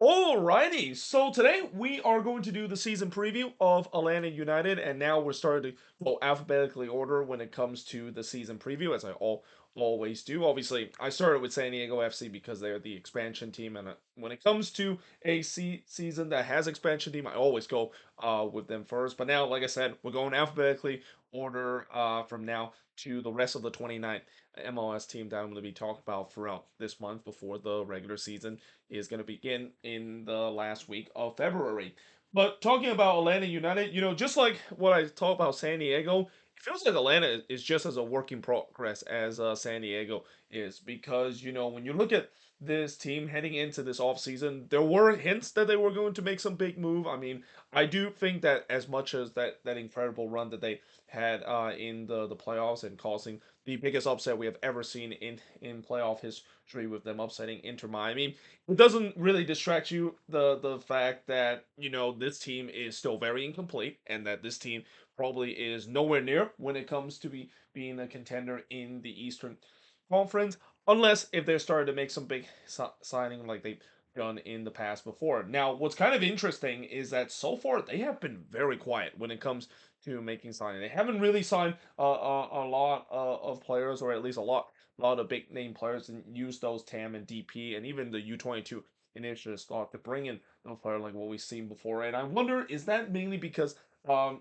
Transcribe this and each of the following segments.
Alrighty, so today we are going to do the season preview of Atlanta United, and now we're starting to go alphabetically order when it comes to the season preview, as I always do. Obviously, I started with San Diego FC because they're the expansion team, and when it comes to a season that has expansion team, I always go with them first. But now, like I said, we're going alphabetically order from now to the rest of the 29 MLS team that I'm going to be talking about throughout this month before the regular season is going to begin in the last week of February. But talking about Atlanta United, just like what I talked about San Diego, it feels like Atlanta is just as a work in progress as San Diego is because, when you look at this team heading into this offseason, there were hints that they were going to make some big move. I mean, I do think that as much as that incredible run that they had in the playoffs and causing the biggest upset we have ever seen in playoff history with them upsetting Inter Miami, it doesn't really distract you the fact that this team is still very incomplete and that this team probably is nowhere near when it comes to being a contender in the Eastern Conference, unless if they're starting to make some big signing like they've done in the past before. Now, what's kind of interesting is that so far they have been very quiet when it comes to making signing. They haven't really signed a lot of players, or at least a lot of big name players, and use those TAM and DP and even the U22 initiatives thought to bring in a player like what we've seen before. And I wonder, is that mainly because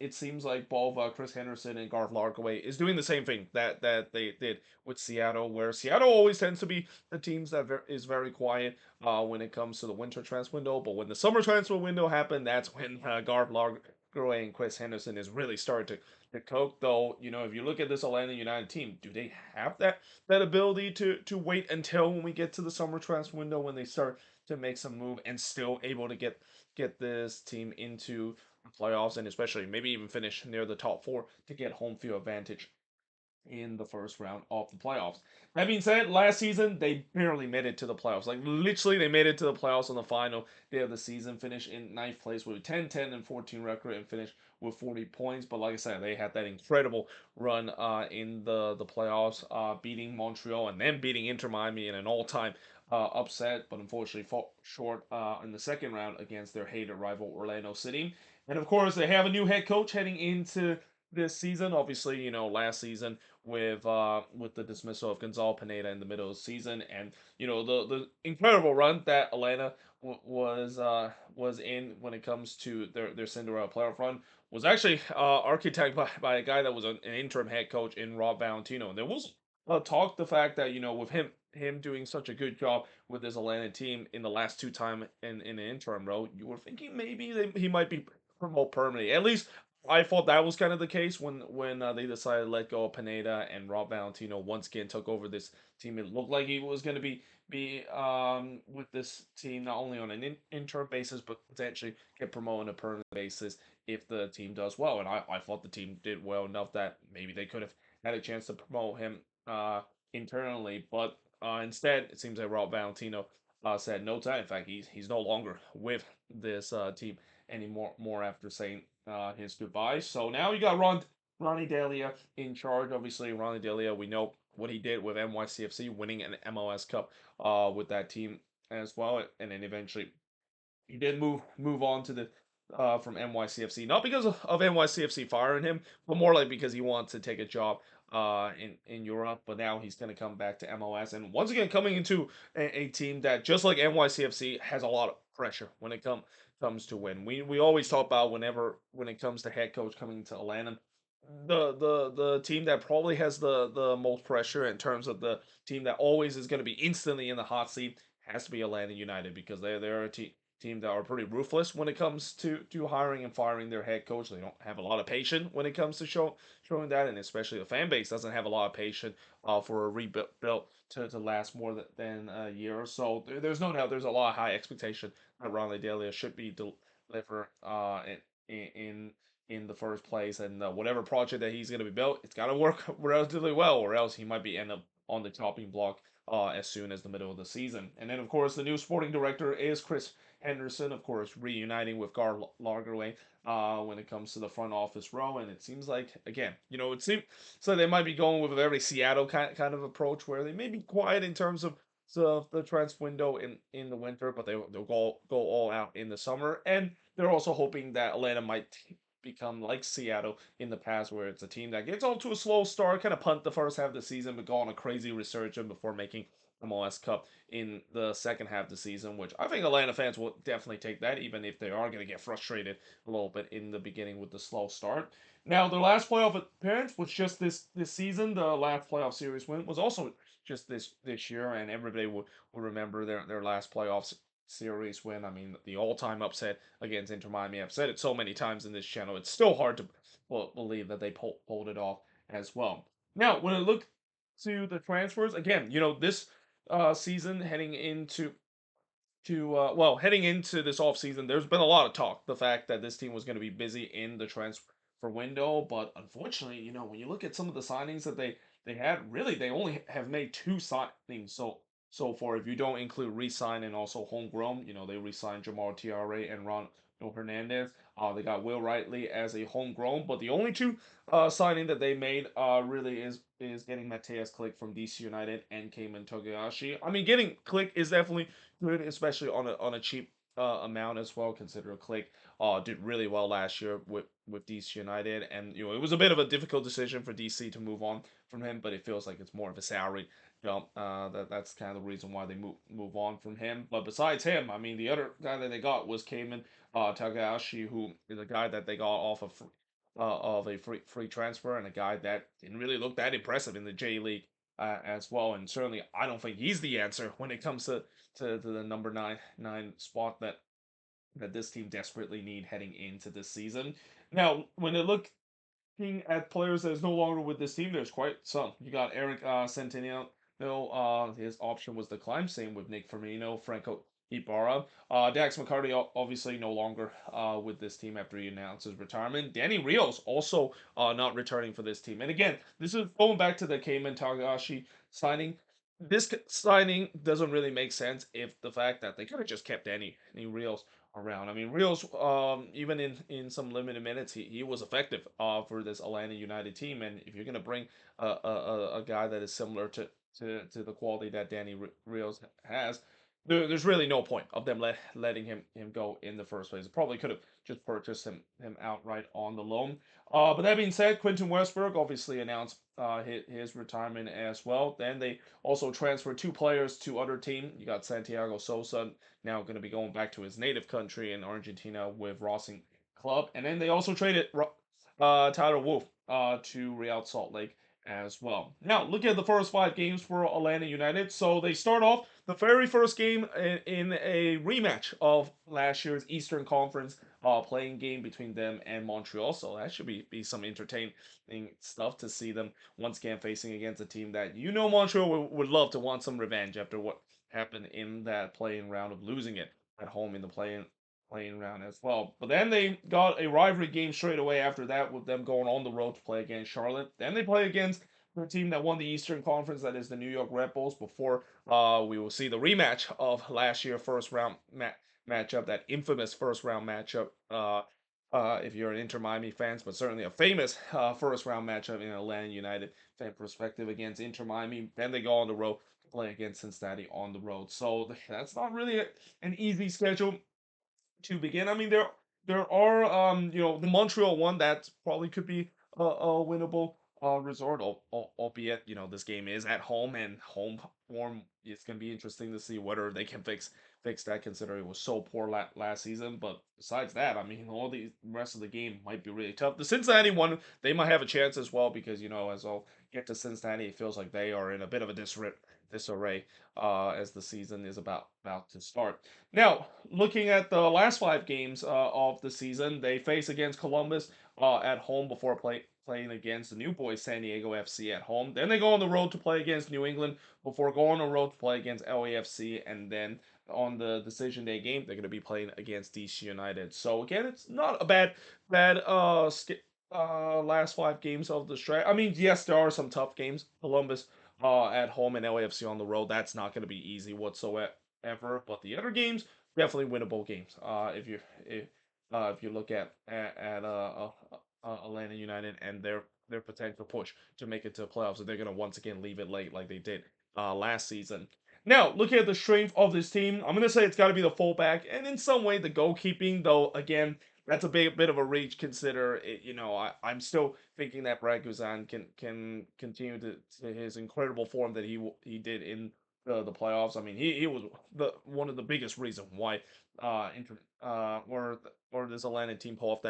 it seems like both Chris Henderson and Garth Larkaway is doing the same thing that they did with Seattle, where Seattle always tends to be the teams that is very quiet when it comes to the winter transfer window, but when the summer transfer window happened, that's when Garth Larkaway and Chris Henderson is really starting to coke. Though, if you look at this Atlanta United team, do they have that ability to wait until when we get to the summer transfer window when they start to make some move and still able to get this team into playoffs and especially maybe even finish near the top four to get home field advantage in the first round of the playoffs. That being said, last season they barely made it to the playoffs. Like literally, they made it to the playoffs on the final day of the season, finished in ninth place with a 10-10-14 record, and finished with 40 points. But like I said, they had that incredible run in the playoffs, beating Montreal and then beating Inter Miami in an all-time upset, but unfortunately fall short in the second round against their hated rival Orlando City. And of course, they have a new head coach heading into this season. Obviously, last season with the dismissal of Gonzalo Pineda in the middle of the season, and the incredible run that Atlanta was in when it comes to their Cinderella playoff run was actually architected by a guy that was an interim head coach in Rob Valentino. And there was talk the fact that with him doing such a good job with this Atlanta team in the last two time in an interim role, you were thinking maybe he might be promoted permanently. At least I thought that was kind of the case when they decided to let go of Pineda and Rob Valentino once again took over this team. It looked like he was going to be with this team not only on an interim basis but potentially get promoted on a permanent basis if the team does well. And I thought the team did well enough that maybe they could have had a chance to promote him internally, but instead it seems like Rob Valentino said no time. In fact, he's no longer with this team anymore more after saying his goodbyes. So now you got Ronnie Delia in charge. Obviously, Ronnie Delia, we know what he did with NYCFC, winning an MLS Cup with that team as well, and then eventually he did move on to the from NYCFC, not because of NYCFC firing him, but more like because he wants to take a job in Europe. But now he's going to come back to MLS, and once again coming into a team that just like NYCFC has a lot of pressure when it comes to win. We always talk about when it comes to head coach coming to Atlanta. The team that probably has the most pressure in terms of the team that always is going to be instantly in the hot seat has to be Atlanta United because they're a team that are pretty ruthless when it comes to hiring and firing their head coach. They don't have a lot of patience when it comes to showing that, and especially the fan base doesn't have a lot of patience for a rebuild to last more than a year or so. There's no doubt there's a lot of high expectation that Ronnie Delia should be deliver in in the first place, and whatever project that he's going to be built, it's got to work relatively well, or else he might be end up on the chopping block as soon as the middle of the season. And then, of course, the new sporting director is Chris Henderson, of course, reuniting with Gar Lagerway when it comes to the front office row. And it seems like, again, it seems so they might be going with a very Seattle kind of approach where they may be quiet in terms of the transfer window in the winter, but they'll go all out in the summer, and they're also hoping that Atlanta might become like Seattle in the past, where it's a team that gets off to a slow start, kind of punt the first half of the season, but go on a crazy resurgence before making MLS Cup in the second half of the season, which I think Atlanta fans will definitely take that, even if they are going to get frustrated a little bit in the beginning with the slow start. Now, their last playoff appearance was just this season. The last playoff series win was also just this year, and everybody will remember their last playoffs series win. I mean, the all-time upset against Inter Miami. I've said it so many times in this channel. It's still hard to believe that they pulled it off as well. Now, when I look to the transfers again, this season heading into heading into this offseason, there's been a lot of talk. The fact that this team was going to be busy in the transfer window, but unfortunately, when you look at some of the signings that they had, really they only have made two signings so far. If you don't include re-sign and also homegrown, they re-signed Jamal Tiare and Ron Hernandez. They got Will Rightly as a homegrown, but the only two signing that they made really is getting Mateus Click from DC United and Cayman Togashi. I mean, getting Click is definitely good, especially on a cheap amount as well. Consider Click did really well last year with DC United, and it was a bit of a difficult decision for DC to move on from him, but it feels like it's more of a salary jump. That's kind of the reason why they move on from him. But besides him, I mean, the other guy that they got was Cayman Takahashi, who is a guy that they got off of a free transfer, and a guy that didn't really look that impressive in the J League as well. And certainly, I don't think he's the answer when it comes to the number nine spot that this team desperately need heading into this season. Now, when they looking at players that is no longer with this team, there's quite some. You got Eric Centennial. No, his option was declined. Same with Nick Firmino, Franco Ibarra. Dax McCarty obviously no longer with this team after he announced his retirement. Danny Rios also not returning for this team. And again, this is going back to the Cayman Tagashi signing. This signing doesn't really make sense if the fact that they could have just kept Danny Rios around. I mean, Rios, even in some limited minutes, he was effective for this Atlanta United team. And if you're gonna bring a guy that is similar to the quality that Danny Rios has, there's really no point of them letting him go in the first place. They probably could have just purchased him outright on the loan. But that being said, Quentin Westberg obviously announced his retirement as well. Then they also transferred two players to other team. You got Santiago Sosa now going to be going back to his native country in Argentina with Racing Club. And then they also traded Tyler Wolf to Real Salt Lake as well. Now, look at the first five games for Atlanta United. So they start off the very first game in a rematch of last year's Eastern Conference playing game between them and Montreal. So that should be some entertaining stuff to see them once again facing against a team that Montreal would love to want some revenge after what happened in that playing round of losing it at home in the playing round as well. But then they got a rivalry game straight away after that with them going on the road to play against Charlotte. Then they play against the team that won the Eastern Conference, that is the New York Red Bulls, before we will see the rematch of last year first round matchup, that infamous first round matchup. If you're an Inter Miami fans, but certainly a famous first round matchup in Atlanta United fan perspective against Inter Miami. Then they go on the road to play against Cincinnati on the road. So that's not really an easy schedule to begin. I mean, there are the Montreal one that probably could be a winnable resort, albeit this game is at home, and home form. It's gonna be interesting to see whether they can fix that, considering it was so poor last season. But besides that, I mean, all the rest of the game might be really tough. The Cincinnati one, they might have a chance as well, because as I'll get to Cincinnati, it feels like they are in a bit of a disarray as the season is about to start. Now, looking at the last five games of the season, they face against Columbus at home before playing against the new boys San Diego FC at home. Then they go on the road to play against New England before going on the road to play against LAFC, and then on the decision day game they're going to be playing against DC United. So again, it's not a bad last five games of the stretch. I mean, yes, there are some tough games. Columbus at home and LAFC on the road. That's not going to be easy whatsoever. But the other games, definitely winnable games. If you look at Atlanta United and their potential push to make it to the playoffs, if they're gonna once again leave it late like they did last season. Now, looking at the strength of this team, I'm gonna say it's got to be the fullback, and in some way the goalkeeping. Though again, that's a bit of a reach. Consider it, I'm still thinking that Brad Guzan can continue to his incredible form that he did in the playoffs. I mean, he was the one of the biggest reason why Inter or this Atlanta team pull off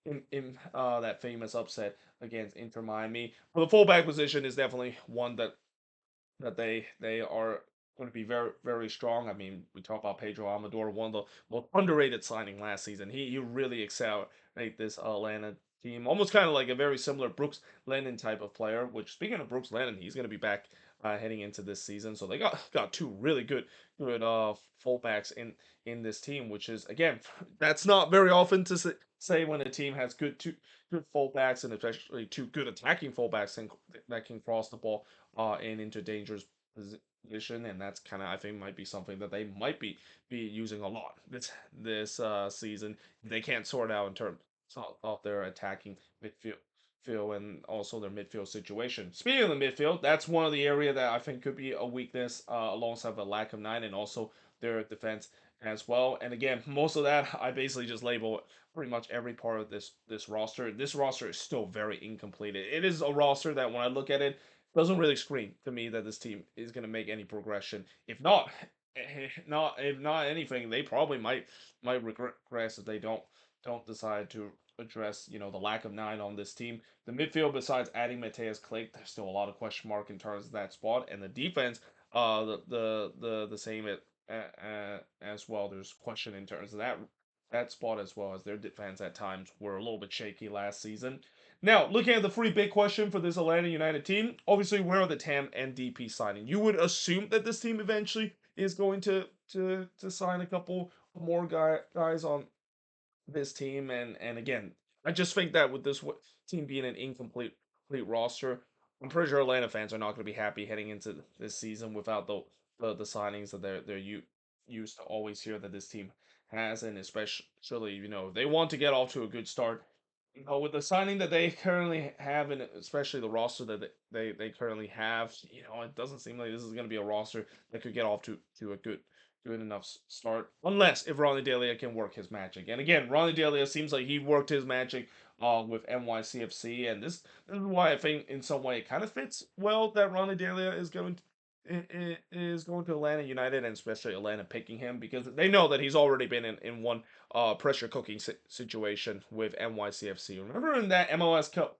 in that famous upset against Inter Miami. But the fullback position is definitely one that they are going to be very strong. I mean, we talk about Pedro Amador, one of the most underrated signing last season. He really excelled at this Atlanta team, almost kind of like a very similar Brooks Lennon type of player. Which, speaking of Brooks Lennon, he's going to be back heading into this season. So they got two really good fullbacks in this team, which is again that's not very often to say when a team has good fullbacks and especially two good attacking fullbacks that can cross the ball and into dangerous position, and that's kind of I think might be something that they might be using a lot this season. They can't sort out in terms of their attacking midfield and also their midfield situation. Speaking of the midfield, that's one of the area that I think could be a weakness alongside the lack of nine and also their defense as well. And again, most of that I basically just label pretty much every part of this roster. This roster is still very incomplete. It is a roster that when I look at it doesn't really scream to me that this team is going to make any progression. If not, if not anything, they probably might regress if they don't decide to address the lack of nine on this team. The midfield, besides adding Mateus Click, there's still a lot of question mark in terms of that spot, and the defense, the same as well. There's question in terms of that spot as well as their defense at times were a little bit shaky last season. Now, looking at the three big question for this Atlanta United team, obviously, where are the TAM and DP signing? You would assume that this team eventually is going to sign a couple more guys on this team, and again, I just think that with this team being an incomplete complete roster, I'm pretty sure Atlanta fans are not going to be happy heading into this season without the signings that they're used to always hear that this team has, and especially they want to get off to a good start with the signing that they currently have, and especially the roster that they currently have, it doesn't seem like this is going to be a roster that could get off to a good enough start, unless if Ronnie Delia can work his magic. And again, Ronnie Delia seems like he worked his magic with NYCFC, and this is why I think in some way it kind of fits well that Ronnie Delia is going to Atlanta United, and especially Atlanta picking him because they know that he's already been in one pressure cooking situation with NYCFC. Remember in that MLS Cup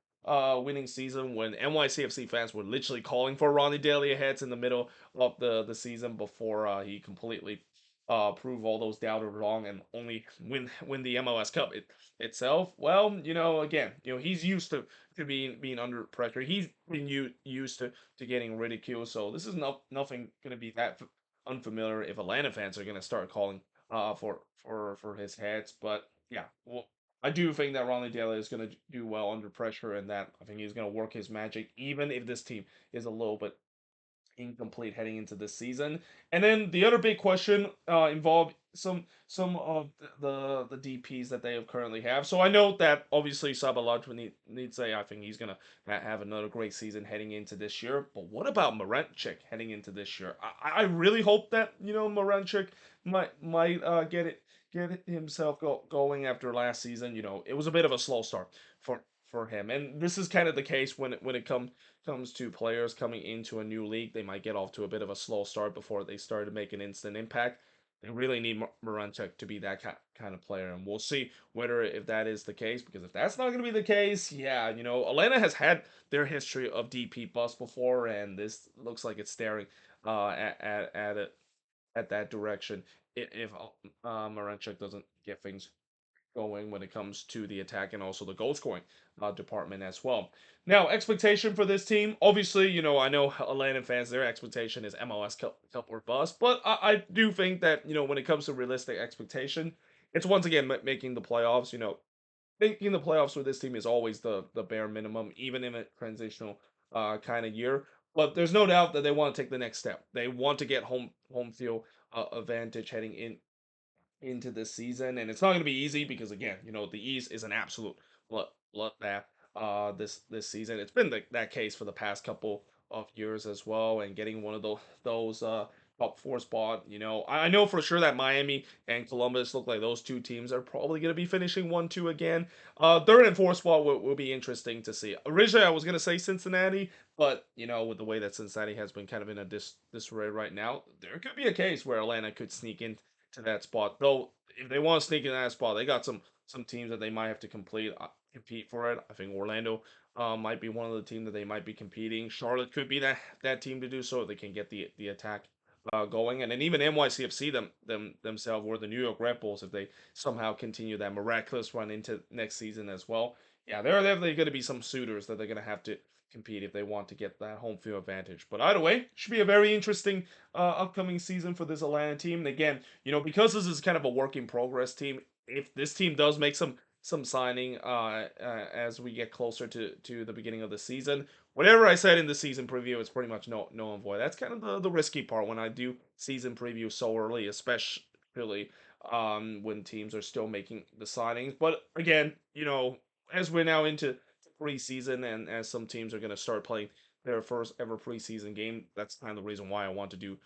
winning season when NYCFC fans were literally calling for Ronnie Daly heads in the middle of the season before he completely proved all those doubters wrong and only win the MLS Cup itself. Well, again, he's used to being under pressure. He's been used to getting ridiculed. So this is nothing going to be that unfamiliar if Atlanta fans are going to start calling for his heads. But yeah, well, I do think that Ronnie Dela is going to do well under pressure, and that I think he's going to work his magic, even if this team is a little bit incomplete heading into this season. And then the other big question involved some of the DPs that they have currently have. So I know that obviously Sabalaj needs say I think he's gonna have another great season heading into this year. But what about Morenchik heading into this year? I really hope that Morenchik might get himself going after last season. It was a bit of a slow start for him, and this is kind of the case when it comes to players coming into a new league. They might get off to a bit of a slow start before they start to make an instant impact. They really need Moranchuk to be that kind of player, and we'll see whether if that is the case. Because if that's not going to be the case, yeah, Atlanta has had their history of DP bust before, and this looks like it's staring at it at that direction if Moranchuk doesn't get things going when it comes to the attack and also the goal scoring department as well. Now, expectation for this team, obviously, I know Atlanta fans, their expectation is MLS Cup or bust, but I do think that, when it comes to realistic expectation, it's once again making the playoffs. Making the playoffs with this team is always the bare minimum, even in a transitional kind of year. But there's no doubt that they want to take the next step. They want to get home field advantage heading into this season, and it's not going to be easy because again, the East is an absolute bloodbath. This season, it's been that case for the past couple of years as well, and getting one of those top four spot. I know for sure that Miami and Columbus look like those two teams are probably going to be finishing 1-2 again. Third and fourth spot will be interesting to see. Originally, I was going to say Cincinnati, but with the way that Cincinnati has been kind of in a disarray right now, there could be a case where Atlanta could sneak into that spot. Though, if they want to sneak in that spot, they got some teams that they might have to compete for it. I think Orlando might be one of the teams that they might be competing. Charlotte could be that team to do so. They can get the attack going, and then even NYCFC themselves, or the New York Red Bulls, if they somehow continue that miraculous run into next season as well. Yeah, there are definitely going to be some suitors that they're going to have to compete if they want to get that home field advantage. But either way, should be a very interesting upcoming season for this Atlanta team. And again, because this is kind of a work in progress team, if this team does make some signing as we get closer to the beginning of the season, whatever I said in the season preview, it's pretty much no and void. That's kind of the risky part when I do season preview so early, especially when teams are still making the signings. But again, as we're now into preseason and as some teams are going to start playing their first ever preseason game, that's kind of the reason why I want to do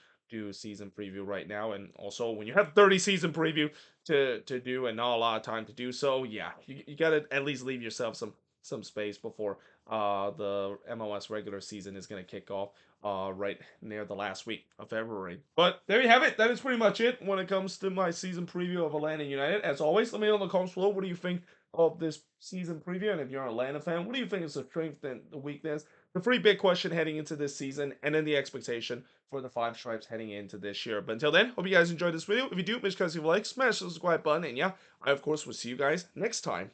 season preview right now. And also, when you have 30 season preview to do and not a lot of time to do so, yeah, you got to at least leave yourself some space before the MLS regular season is going to kick off right near the last week of February. But there you have it. That is pretty much it when it comes to my season preview of Atlanta United. As always, let me know in the comments below, what do you think of this season preview? And if you're an Atlanta fan, what do you think is the strength and the weakness? The three big question heading into this season, and then the expectation for the Five Stripes heading into this year. But until then, hope you guys enjoyed this video. If you do, make sure to leave a like, smash the subscribe button, and yeah, I of course will see you guys next time.